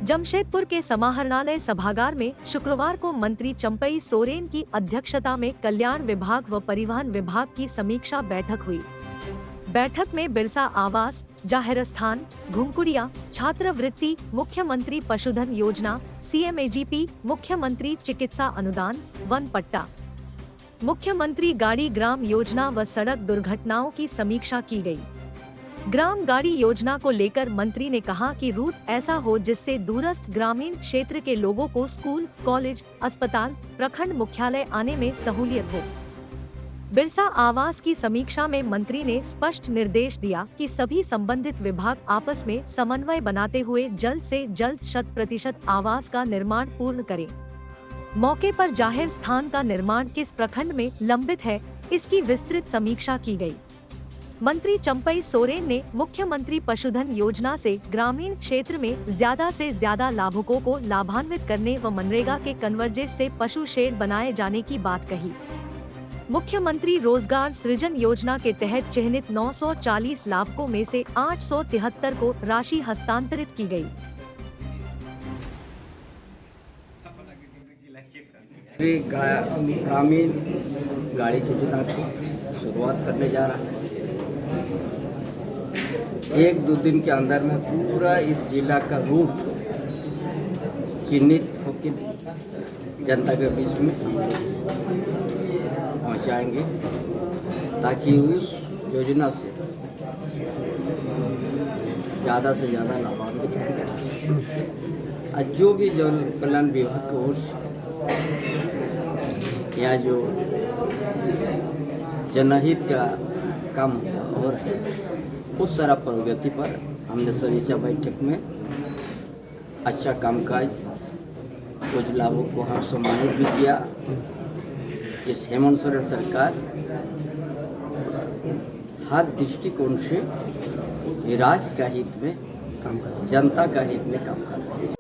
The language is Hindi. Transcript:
जमशेदपुर के समाहरणालय सभागार में शुक्रवार को मंत्री चंपई सोरेन की अध्यक्षता में कल्याण विभाग व परिवहन विभाग की समीक्षा बैठक हुई। बैठक में बिरसा आवास, जाहिर स्थान, घुमकुड़िया, छात्रवृत्ति, मुख्यमंत्री पशुधन योजना, CMAGP, मुख्यमंत्री चिकित्सा अनुदान, वन पट्टा, मुख्यमंत्री गाड़ी ग्राम योजना व सड़क दुर्घटनाओं की समीक्षा की गई। ग्राम गाड़ी योजना को लेकर मंत्री ने कहा कि रूट ऐसा हो जिससे दूरस्थ ग्रामीण क्षेत्र के लोगों को स्कूल, कॉलेज, अस्पताल, प्रखंड मुख्यालय आने में सहूलियत हो। बिरसा आवास की समीक्षा में मंत्री ने स्पष्ट निर्देश दिया कि सभी संबंधित विभाग आपस में समन्वय बनाते हुए जल्द से जल्द 100% आवास का निर्माण पूर्ण करें। मौके पर जाहिर स्थान का निर्माण किस प्रखंड में लंबित है, इसकी विस्तृत समीक्षा की गई। मंत्री चंपई सोरेन ने मुख्यमंत्री पशुधन योजना से ग्रामीण क्षेत्र में ज्यादा से ज्यादा लाभुकों को लाभान्वित करने व मनरेगा के कन्वर्जेस से पशु शेड बनाए जाने की बात कही। मुख्यमंत्री रोजगार सृजन योजना के तहत चिन्हित 940 लाभुकों में से 873 को राशि हस्तांतरित की गई। ग्रामीण गाड़ी योजना की शुरुआत करने जा रहा है। 1-2 दिन के अंदर में पूरा इस जिला का रूट चिन्हित होकर जनता के बीच में पहुंचाएंगे ताकि उस योजना से ज़्यादा लाभान्वित होंगे। आज जो भी जन कल्याण विभाग की ओर से या जो जनहित का काम हो रहा है उस तरह प्रगति पर हमने समीक्षा बैठक में अच्छा कामकाज कुछ लाभों को हम सम्मानित भी किया। इस हेमंत सोरेन सरकार हर दृष्टिकोण से राज्य का हित में काम कर, जनता का हित में काम कर रही है।